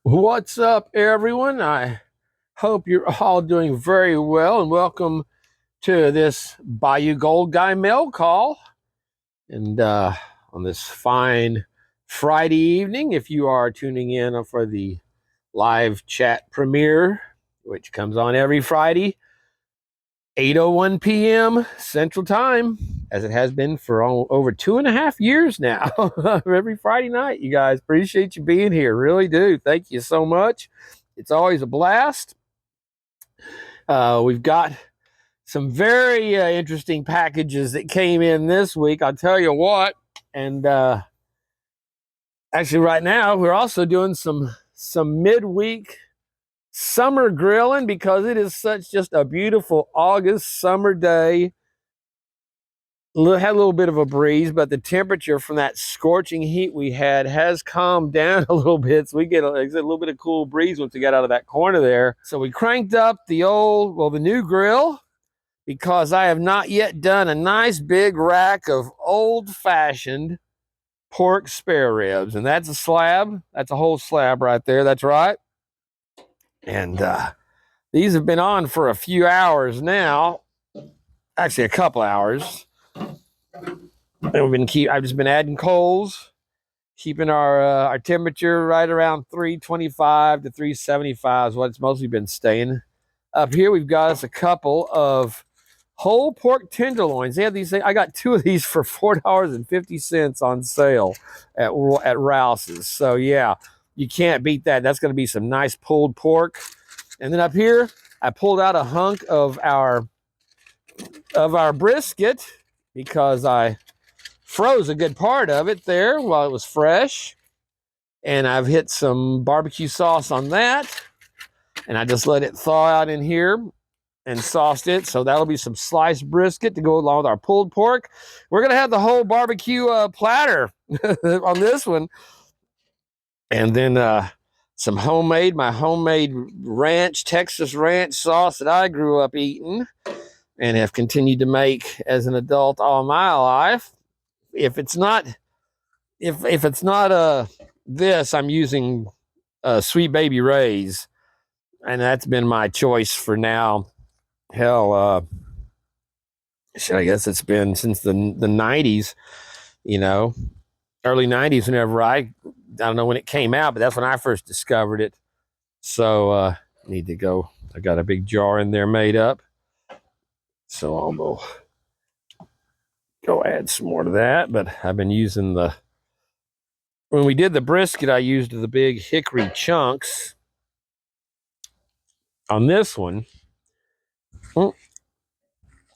What's up, everyone? I hope you're all doing very well, and welcome to this Bayou Gold Guy mail call. And on this fine Friday evening, if you are tuning in for the live chat premiere, which comes on every Friday, 8:01 p.m. Central Time, as it has been for over 2.5 years now. Every Friday night, you guys. Appreciate you being here. Really do. Thank you so much. It's always a blast. We've got some very interesting packages that came in this week. I'll tell you what. And actually, right now, we're also doing some midweek summer grilling because it is such just a beautiful August summer day. Had a little bit of a breeze, but the temperature from that scorching heat we had has calmed down a little bit. So we get a little bit of cool breeze once we got out of that corner there. So we cranked up the new grill, because I have not yet done a nice big rack of old-fashioned pork spare ribs. And that's a slab. That's a whole slab right there. That's right. And these have been on for a few hours now. Actually, a couple hours. I've just been adding coals, keeping our temperature right around 325 to 375 is what it's mostly been staying. Up here, we've got us a couple of whole pork tenderloins. They have these. I got two of these for $4.50 on sale at Rouse's. So yeah, you can't beat that. That's going to be some nice pulled pork. And then up here, I pulled out a hunk of our brisket because I froze a good part of it there while it was fresh. And I've hit some barbecue sauce on that. And I just let it thaw out in here and sauced it. So that'll be some sliced brisket to go along with our pulled pork. We're going to have the whole barbecue platter on this one. And then my homemade Texas ranch sauce that I grew up eating and have continued to make as an adult all my life. If it's not this, I'm using Sweet Baby Ray's, and that's been my choice for now. Hell, I guess it's been since the 90s, early 90s. Whenever I don't know when it came out, but that's when I first discovered it. So need to go. I got a big jar in there made up, so I'll go add some more to that. But I've been using when we did the brisket, I used the big hickory chunks. On this one,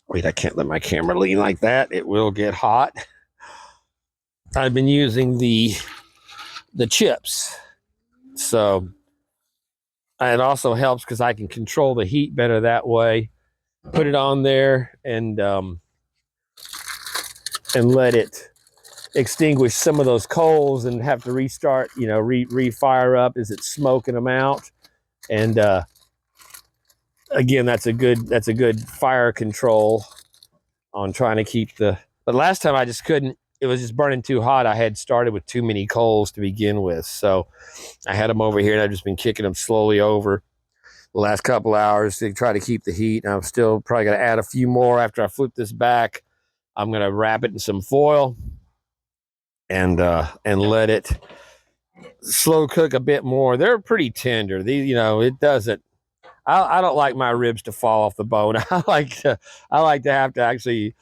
wait, I can't let my camera lean like that. It will get hot. I've been using the chips. So it also helps because I can control the heat better that way. Put it on there and let it extinguish some of those coals and have to restart, refire up as it's smoking them out. And again, that's a good fire control on trying to keep but last time I just couldn't. It was just burning too hot. I had started with too many coals to begin with. So I had them over here and I've just been kicking them slowly over the last couple hours to try to keep the heat. And I'm still probably going to add a few more after I flip this back. I'm going to wrap it in some foil and let it slow cook a bit more. They're pretty tender. These, it doesn't. I don't like my ribs to fall off the bone. I like to have to actually,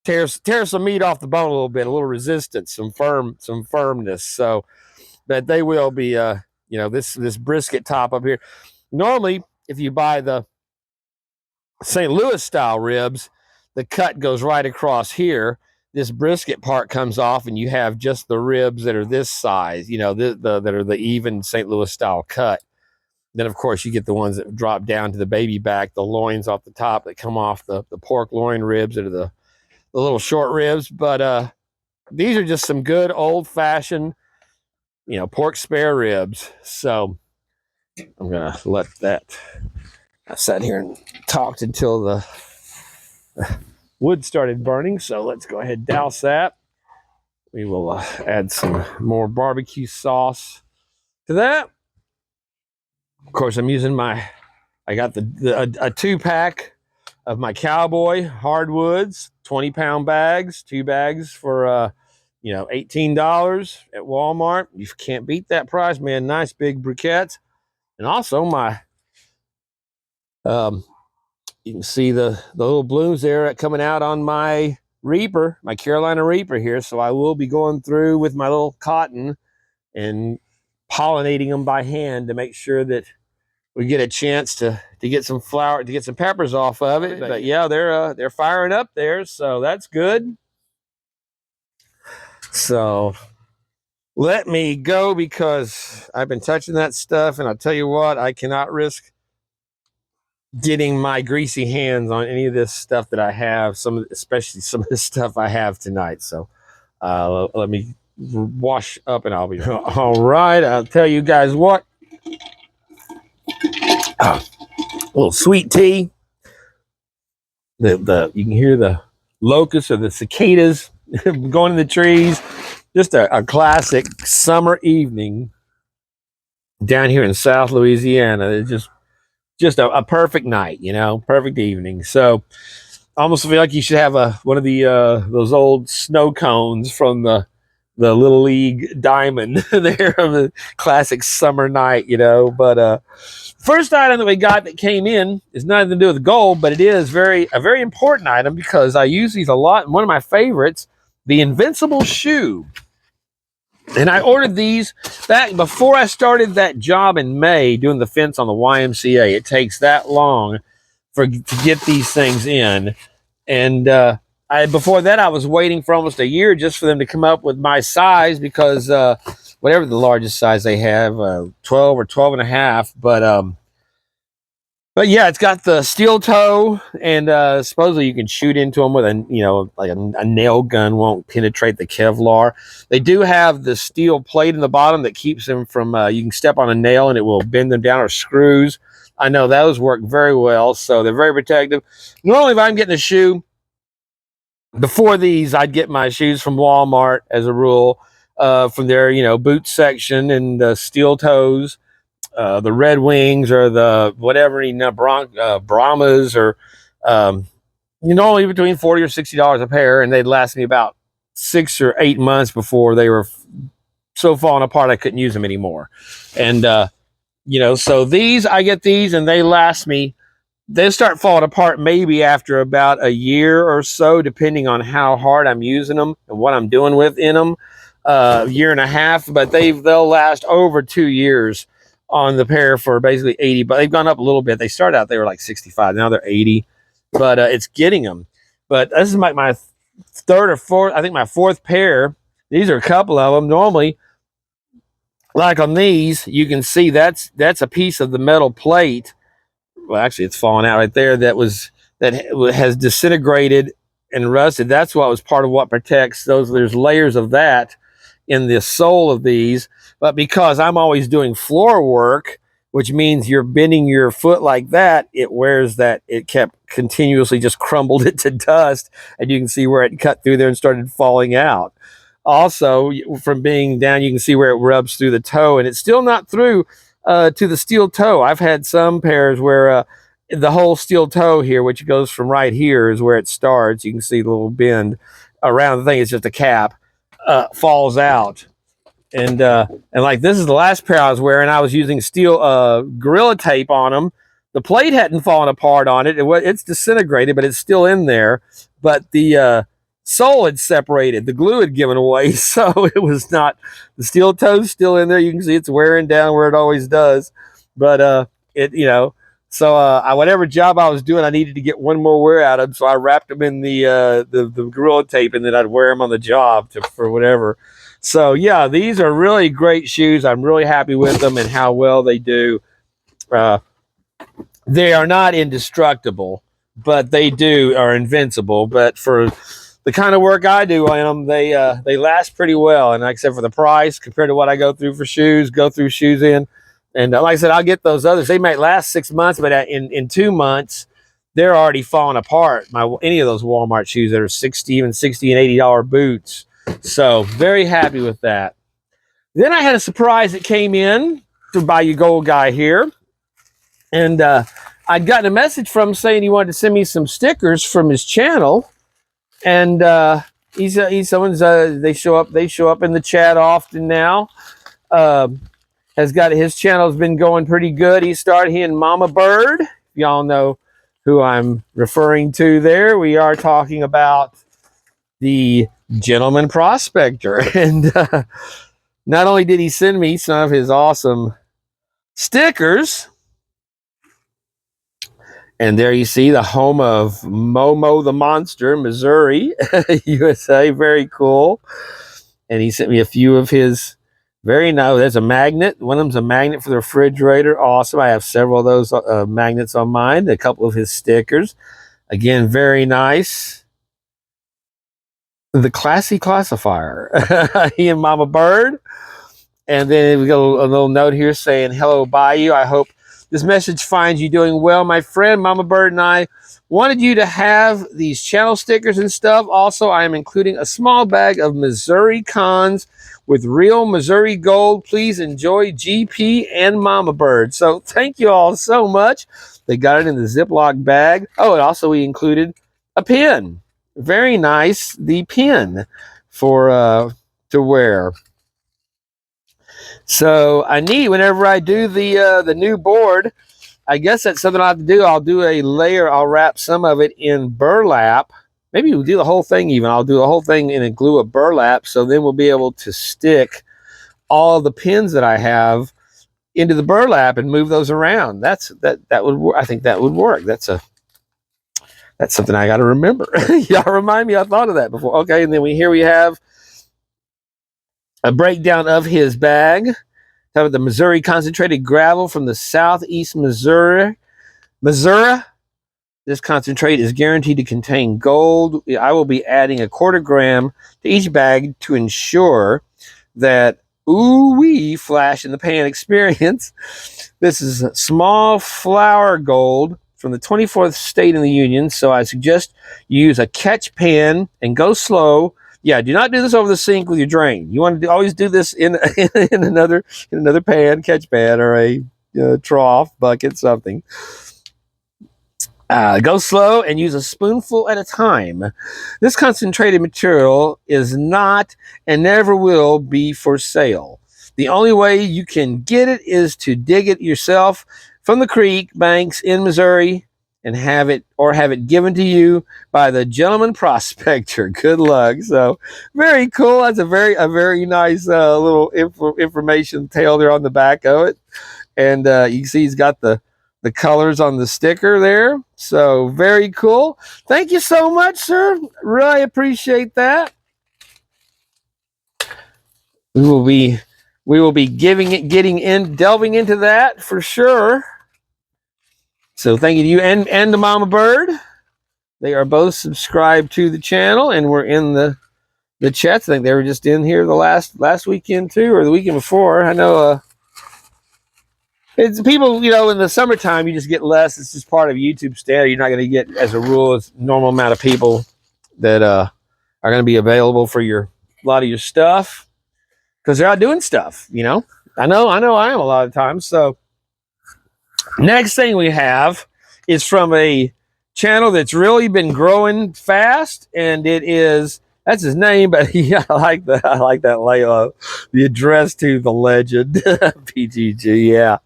tear some meat off the bone a little resistance, some firmness. So, but they will be, this brisket top up here. Normally, if you buy the St. Louis style ribs, the cut goes right across here. This brisket part comes off, and you have just the ribs that are this size, that are the even St. Louis style cut. Then, of course, you get the ones that drop down to the baby back, the loins off the top that come off the pork loin ribs that are the little short ribs. But these are just some good old-fashioned, pork spare ribs. So I'm going to let that. I sat here and talked until the wood started burning. So let's go ahead and douse that. We will add some more barbecue sauce to that. Of course, I'm using I got a 2-pack of my Cowboy hardwoods, 20-pound bags, 2 bags for $18 at Walmart. You can't beat that price, man. Nice big briquettes. And also my you can see the little blooms there coming out on my Reaper, my Carolina Reaper here. So I will be going through with my little cotton and pollinating them by hand to make sure that we get a chance to get some flower, to get some peppers off of it. But yeah, they're firing up there, so that's good. So let me go because I've been touching that stuff, and I'll tell you what, I cannot risk getting my greasy hands on any of this stuff that I have. Especially some of the stuff I have tonight. So let me wash up, and I'll be all right. I'll tell you guys what. A little sweet tea. You can hear the locusts or the cicadas going in the trees. Just a classic summer evening down here in South Louisiana. It's just a perfect night, perfect evening. So almost feel like you should have one of the those old snow cones from the Little League Diamond there of a classic summer night, But first item that we got that came in is nothing to do with gold, but it is a very important item because I use these a lot. And one of my favorites, the Invincible Shoe. And I ordered these back before I started that job in May doing the fence on the YMCA. It takes that long to get these things in. And before that, I was waiting for almost a year just for them to come up with my size because whatever the largest size they have, 12 or 12 and a half. But yeah, it's got the steel toe, and supposedly you can shoot into them with a nail gun won't penetrate the Kevlar. They do have the steel plate in the bottom that keeps them from, you can step on a nail and it will bend them down, or screws. I know those work very well, so they're very protective. Normally, if I'm getting a shoe, before these, I'd get my shoes from Walmart as a rule, from their, boot section and steel toes. The Red Wings or the whatever, Brahmas, or only between $40 or $60 a pair, and they'd last me about 6 or 8 months before they were so falling apart I couldn't use them anymore. And so I get these and they last me. They start falling apart maybe after about a year or so, depending on how hard I'm using them and what I'm doing in them. Year and a half, but they'll last over 2 years on the pair for basically 80, but they've gone up a little bit. They started out, they were like 65. Now they're 80, but it's getting them. But this is my third or fourth, I think my fourth pair. These are a couple of them. Normally, like on these, you can see that's a piece of the metal plate. Well, actually, it's falling out right there. That has disintegrated and rusted. That's what was part of what protects those. There's layers of that in the sole of these, but because I'm always doing floor work, which means you're bending your foot like that, it wears that. It kept continuously just crumbled it to dust, and you can see where it cut through there and started falling out. Also, from being down, you can see where it rubs through the toe, and it's still not through to the steel toe. I've had some pairs where the whole steel toe here, which goes from right here, is where it starts. You can see the little bend around the thing. It's just a cap. Falls out, and like this is the last pair I was wearing. I was using steel Gorilla Tape on them. The plate hadn't fallen apart on it. It's disintegrated, but it's still in there. But the sole had separated. The glue had given away, so it was not. The steel toe's still in there. You can see it's wearing down where it always does. But So whatever job I was doing, I needed to get one more wear out of them. So I wrapped them in the Gorilla Tape, and then I'd wear them on the job for whatever. So yeah, these are really great shoes. I'm really happy with them and how well they do. They are not indestructible, but they are invincible. But for the kind of work I do on them, they last pretty well. And like I said, for the price compared to what I go through shoes in. And like I said, I'll get those others. They might last 6 months, but in 2 months, they're already falling apart. Any of those Walmart shoes that are $60 and $80 boots. So very happy with that. Then I had a surprise that came in through by your gold guy here. And I'd gotten a message from him saying he wanted to send me some stickers from his channel. And he's someone's they show up in the chat often now. Has got his channel's been going pretty good. He and Mama Bird. Y'all know who I'm referring to there. We are talking about the Gentleman Prospector. And not only did he send me some of his awesome stickers, and there you see the home of Momo the Monster, Missouri, USA. Very cool. And he sent me a few of his very nice. There's a magnet. One of them's a magnet for the refrigerator. Awesome. I have several of those magnets on mine. A couple of his stickers. Again, very nice. The Classy Classifier. He and Mama Bird. And then we got a little note here saying, hello, Bayou. I hope this message finds you doing well, my friend. Mama Bird and I wanted you to have these channel stickers and stuff. Also, I am including a small bag of Missouri Cons with real Missouri gold. Please enjoy, GP and Mama Bird. So thank you all so much. They got it in the Ziploc bag. Oh, and also we included a pin. Very nice, the pin for to wear. So I need, whenever I do the new board, I guess that's something I have to do. I'll do a layer. I'll wrap some of it in burlap. Maybe we'll do the whole thing even. I'll do the whole thing in a glue of burlap, so then we'll be able to stick all the pins that I have into the burlap and move those around. That would, I think that would work. That's something I got to remember. Y'all remind me, I thought of that before. Okay, and then here we have a breakdown of his bag. Have the Missouri concentrated gravel from the southeast Missouri. This concentrate is guaranteed to contain gold. I will be adding a 1/4 gram to each bag to ensure that ooh-wee flash in the pan experience. This is small flour gold from the 24th state in the union, so I suggest you use a catch pan and go slow. Yeah, do not do this over the sink with your drain. You want to always do this in another pan, catch pan, or a trough, bucket, something. Go slow and use a spoonful at a time. This concentrated material is not and never will be for sale. The only way you can get it is to dig it yourself from the creek banks in Missouri and have it given to you by the Gentleman Prospector. Good luck. So very cool. That's a very nice little information tale there on the back of it. And you can see he's got the colors on the sticker there. So very cool. Thank you so much, sir. Really appreciate that. We will be delving into that for sure. So thank you to you and to Mama Bird. They are both subscribed to the channel, and we're in the chats. I think they were just in here the last weekend too, or the weekend before. I know it's people, in the summertime you just get less. It's just part of YouTube standard. You're not going to get, as a rule, a normal amount of people that are going to be available for a lot of your stuff, because they're out doing stuff. I know I am a lot of times. So next thing we have is from a channel that's really been growing fast, and that's his name, but I like that layout. The address to the legend, PGG, yeah,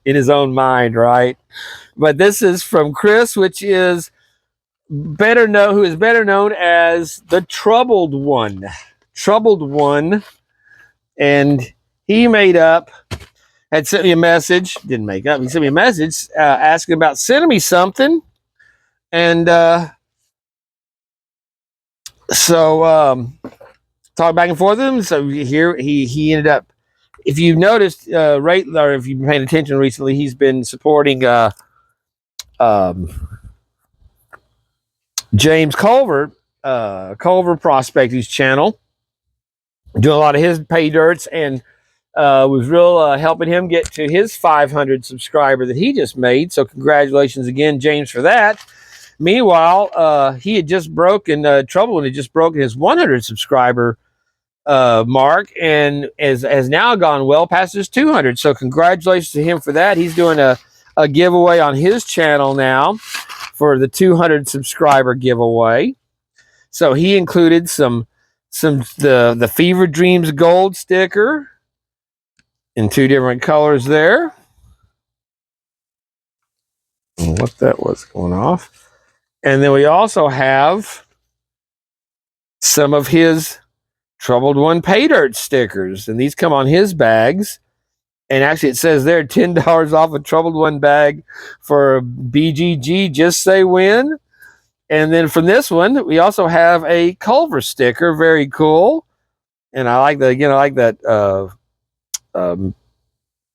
in his own mind, right? But this is from Chris, which is who is better known as the Troubled One, and he had sent me a message. Didn't make up. He sent me a message asking about sending me something, and so talk back and forth with him. So here he ended up. If you've noticed, or if you've been paying attention recently, he's been supporting James Culver Prospecting's channel, doing a lot of his Paydirts, and was real helping him get to his 500 subscriber that he just made. So congratulations again, James, for that. Meanwhile, he had just broken Trouble, and had just broken his 100 subscriber mark, and has now gone well past his 200. So congratulations to him for that. He's doing a giveaway on his channel now for the 200 subscriber giveaway. So he included the Fever Dreams Gold sticker in 2 different colors there. What that was going off. And then we also have some of his Troubled One Paydirt stickers, and these come on his bags. And actually it says there $10 off a Troubled One bag for BGG, just say when. And then from this one, we also have a Culver sticker, very cool. And I like that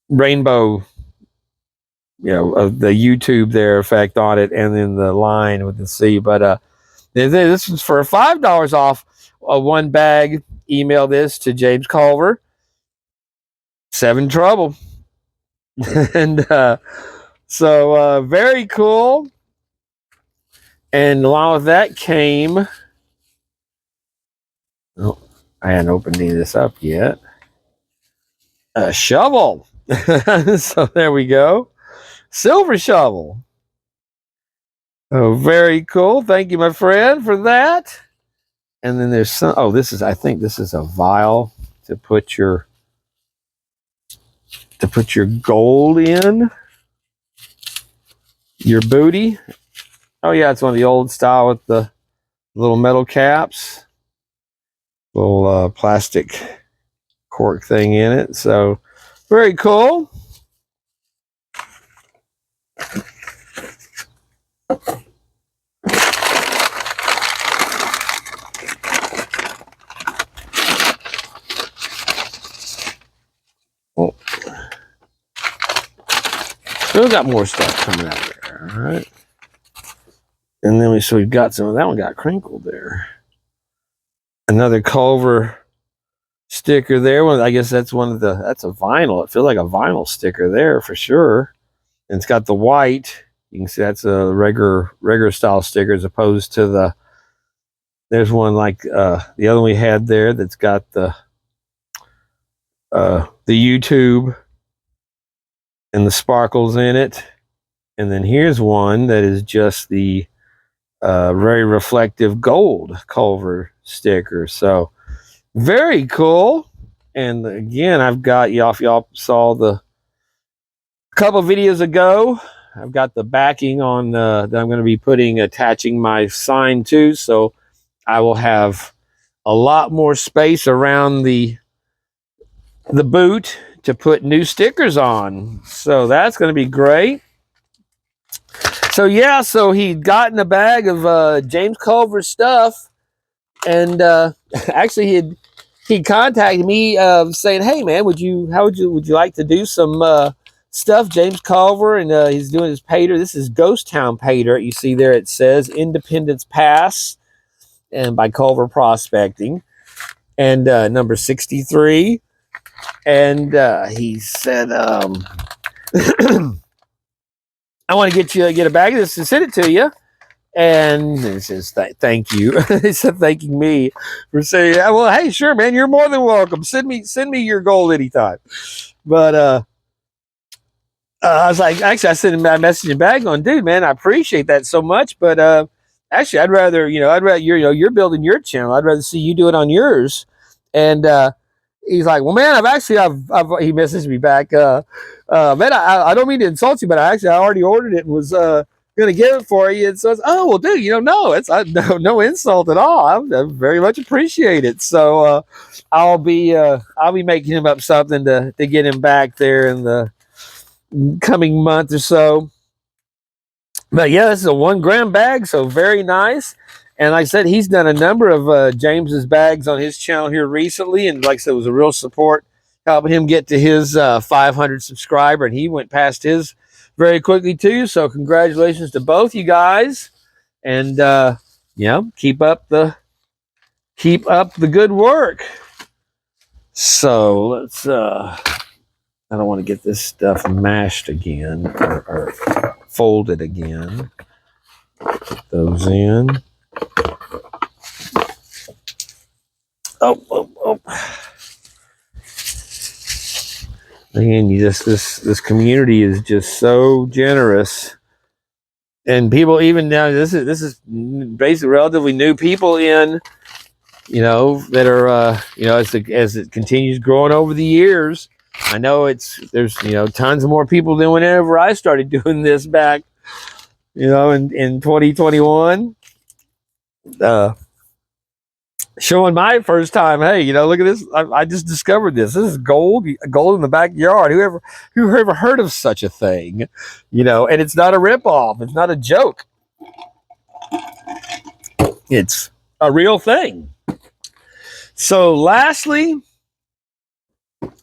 rainbow, the YouTube there effect on it, and then the line with the C. But this is for $5 off one bag. Email this to James Culver, 7 Trouble. And so very cool. And along with that came, oh, I hadn't opened any of this up yet, a shovel. So there we go. Silver shovel. Oh, very cool. Thank you, my friend, for that. And then there's some, I think this is a vial to put your gold in your booty. Oh yeah, it's one of the old style with the little metal caps, little plastic cork thing in it. So very cool. Oh. Still got more stuff coming out there. All right. And then we've got some of that one got crinkled there. Another Culver sticker there. Well, I guess that's that's a vinyl. It feels like a vinyl sticker there for sure. And it's got the white. You can see that's a regular style sticker as opposed to there's one like the other one we had there that's got the YouTube and the sparkles in it. And then here's one that is just the very reflective gold Culver sticker. So very cool. And again, I've got y'all saw a couple videos ago, I've got the backing on that I'm going to be attaching my sign to, so I will have a lot more space around the boot to put new stickers on. So that's going to be great. So yeah, so he'd gotten a bag of James Culver stuff, and actually he contacted me saying, "Hey man, would you like to do some stuff, James Culver?" And he's doing his Paydirt. This is Ghost Town Paydirt. You see there it says Independence Pass, and by Culver Prospecting, and number 63. And he said, I want to get a bag of this and send it to you. And it says, thank you. He said, thanking me for saying, well, hey, sure, man, you're more than welcome. Send me your gold anytime. But I was like, actually, I sent him a message back going, dude, man, I appreciate that so much. But actually, I'd rather you're building your channel. I'd rather see you do it on yours. And he's like, well, man, I've he messaged me back. Man, I don't mean to insult you, but I already ordered it and was going to get it for you. And so, oh, well, dude, no, it's no insult at all. I very much appreciate it. So I'll be making him up something to get him back there in the coming month or so. But yeah, this is a 1 gram bag, so very nice. And like I said, he's done a number of James's bags on his channel here recently. And like I said, it was a real support helping him get to his 500 subscriber. And he went past his very quickly too. So congratulations to both you guys. And keep up the good work. So let's I don't want to get this stuff mashed again or folded again. Put those in. Oh. Man, you just this community is just so generous, and people even now. This is basically relatively new people in, that are as it continues growing over the years. I know there's tons of more people than whenever I started doing this back, in 2021. Showing my first time, hey, look at this. I just discovered this. This is gold in the backyard. Who ever heard of such a thing? And it's not a ripoff. It's not a joke. It's a real thing. So lastly,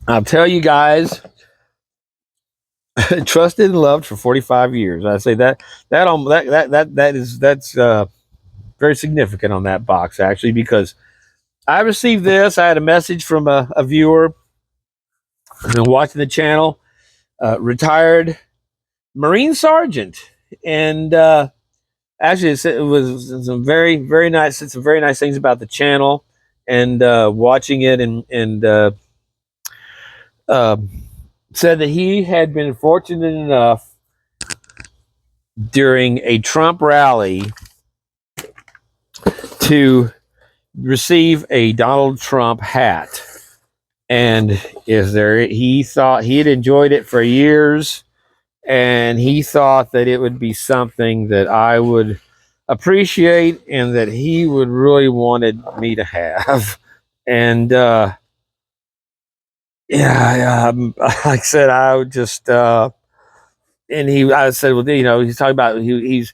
I'll tell you guys, trusted and loved for 45 years. I say that's very significant on that box, actually, because I received this. I had a message from a viewer watching the channel, retired Marine Sergeant, and actually it was some very, very nice. Said some very nice things about the channel, and watching it, and said that he had been fortunate enough during a Trump rally to receive a Donald Trump hat, and he thought he had enjoyed it for years, and he thought that it would be something that I would appreciate and that he would really wanted me to have. And like I said, I would just I said, well, he's talking about he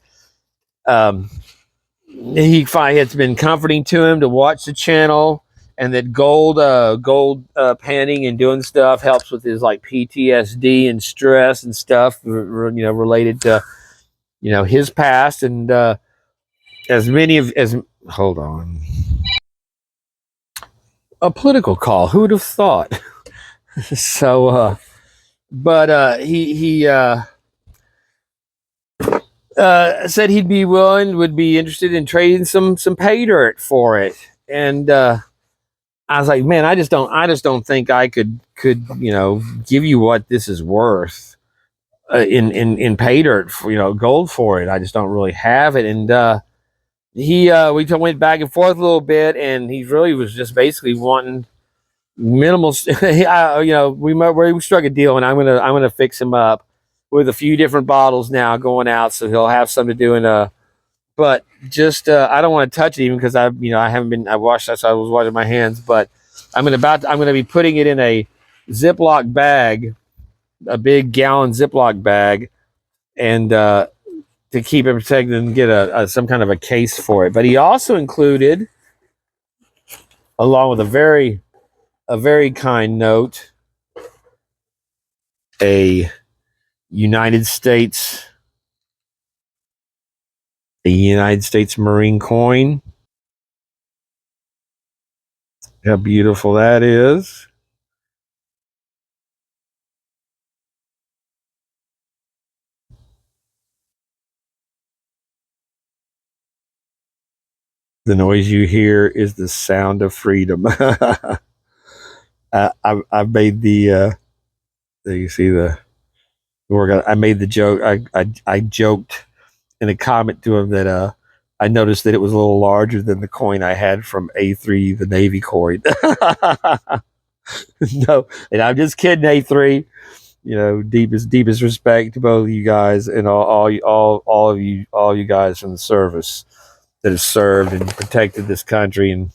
find it's been comforting to him to watch the channel, and that gold panning and doing stuff helps with his like PTSD and stress and stuff, related to his past. And hold on, a political call, who would have thought? So but he said he'd be would be interested in trading some Paydirt for it. And I was like, man, I just don't think I could give you what this is worth in Paydirt, for, gold for it. I just don't really have it. And we went back and forth a little bit, and he really was just basically wanting minimal. We struck a deal, and I'm gonna fix him up with a few different bottles now going out, so he'll have something to do. And but just I don't want to touch it even because I haven't been. I washed that, so I was washing my hands. But I'm gonna be putting it in a Ziploc bag, a big gallon Ziploc bag, and to keep it protected and get some kind of a case for it. But he also included, along with a very kind note, a United States Marine coin. How beautiful that is. The noise you hear is the sound of freedom. I made the you see the I made the joke. I joked in a comment to him that I noticed that it was a little larger than the coin I had from A3, the Navy coin. No, and I'm just kidding, A3. Deepest respect to both of you guys, and all of you guys from the service that have served and protected this country and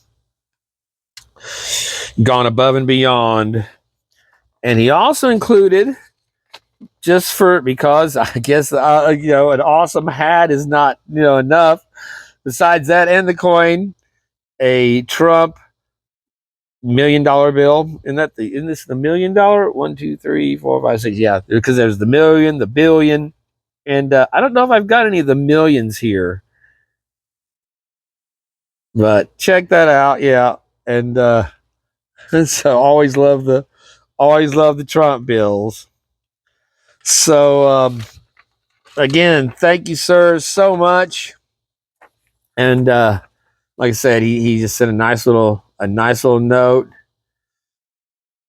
gone above and beyond. And he also included, because I guess an awesome hat is not enough. Besides that and the coin, a Trump $1 million bill. Isn't this the $1 million? 1, 2, 3, 4, 5, 6. Yeah, because there's the million, the billion, and I don't know if I've got any of the millions here, but check that out. Yeah, and so always love the Trump bills. So again, thank you, sir, so much. And like I said, he just sent a nice little a nice little note.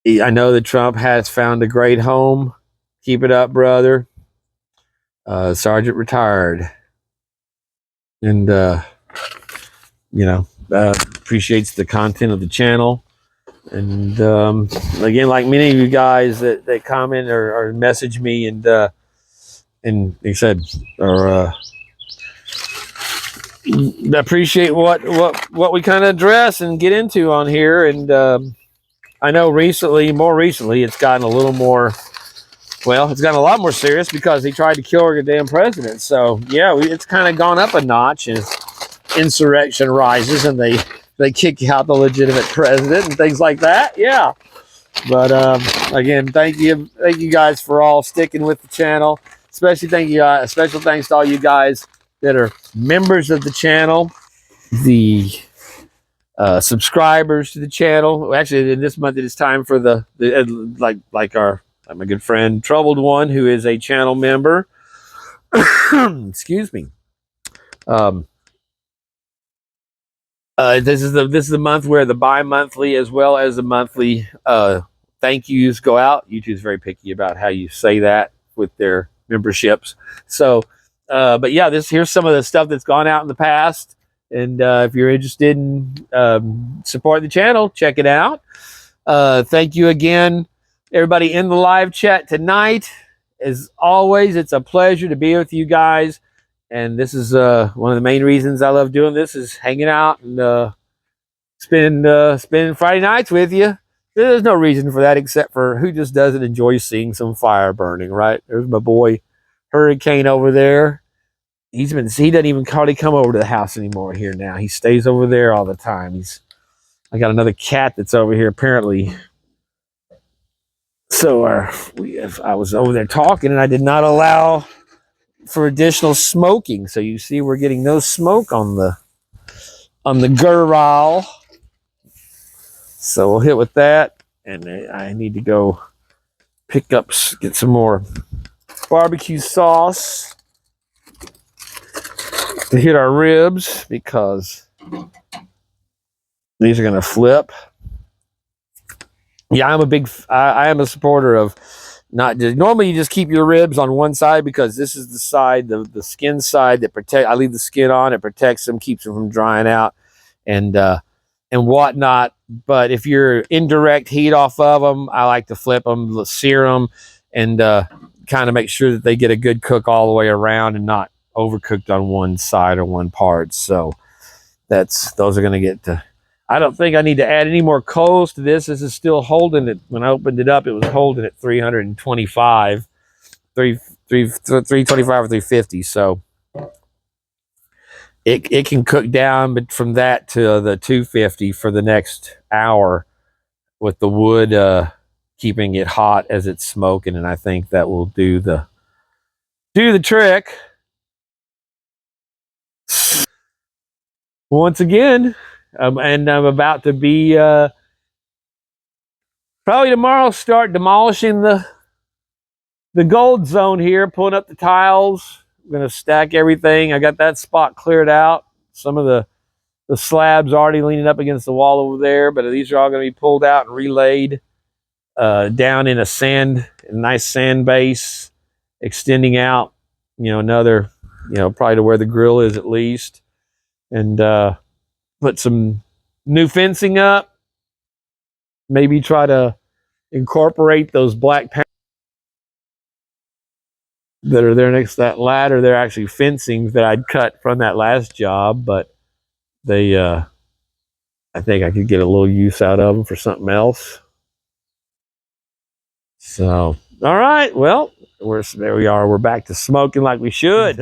I know that Trump has found a great home. Keep it up, brother. Sergeant retired. And, appreciates the content of the channel. And again, like many of you guys that comment or message me and like I said, or appreciate what we kind of address and get into on here. And I know more recently, it's gotten a little more. Well, it's gotten a lot more serious because he tried to kill our damn president. So yeah, it's kind of gone up a notch, and insurrection rises, and they kick out the legitimate president and things like that. Yeah, but again, thank you guys for all sticking with the channel. Especially special thanks to all you guys that are members of the channel, the subscribers to the channel. Actually, in this month it is time for the like my good friend Troubled One, who is a channel member. Excuse me. This is the month where the bi-monthly as well as the monthly thank yous go out. YouTube's very picky about how you say that with their memberships. So, but yeah, here's some of the stuff that's gone out in the past. And if you're interested in supporting the channel, check it out. Thank you again, everybody in the live chat tonight. As always, it's a pleasure to be with you guys. And this is one of the main reasons I love doing this, is hanging out and spending Friday nights with you. There's no reason for that except for who just doesn't enjoy seeing some fire burning, right? There's my boy Hurricane over there. He doesn't even hardly come over to the house anymore here now. He stays over there all the time. I got another cat that's over here apparently. So I was over there talking, and I did not allow for additional smoking. So you see, we're getting no smoke on the grill. So we'll hit with that, and I need to go get some more barbecue sauce to hit our ribs, because these are going to flip. Yeah, I am a supporter of not just, normally you just keep your ribs on one side, because this is the side, the skin side that I leave the skin on. It protects them, keeps them from drying out and whatnot. But if you're indirect heat off of them, I like to flip them, sear them, and kind of make sure that they get a good cook all the way around and not overcooked on one side or one part. So those are going to get to. I don't think I need to add any more coals to this. This is still holding it. When I opened it up, it was holding at 325, 325 or 350. So it can cook down, but from that to the 250 for the next hour, with the wood keeping it hot as it's smoking, and I think that will do the trick. Once again, and I'm about to be probably tomorrow start demolishing the gold zone here, pulling up the tiles. I'm gonna stack everything. I got that spot cleared out. Some of the slabs already leaning up against the wall over there, but these are all going to be pulled out and relayed down in a nice sand base, extending out, another, probably to where the grill is at least, and put some new fencing up. Maybe try to incorporate those black panels that are there next to that ladder. They're actually fencings that I'd cut from that last job, but they, I think I could get a little use out of them for something else. So, all right, well, there we are. We're back to smoking like we should.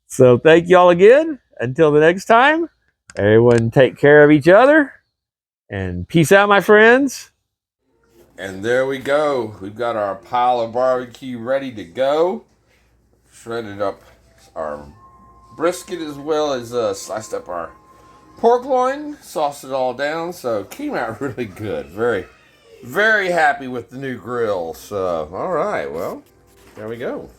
So thank you all again. Until the next time, everyone take care of each other, and peace out, my friends. And there we go. We've got our pile of barbecue ready to go. Shredded up our brisket, as well as sliced up our pork loin, sauced it all down. So it came out really good. Very, very happy with the new grill. So, all right, well, there we go.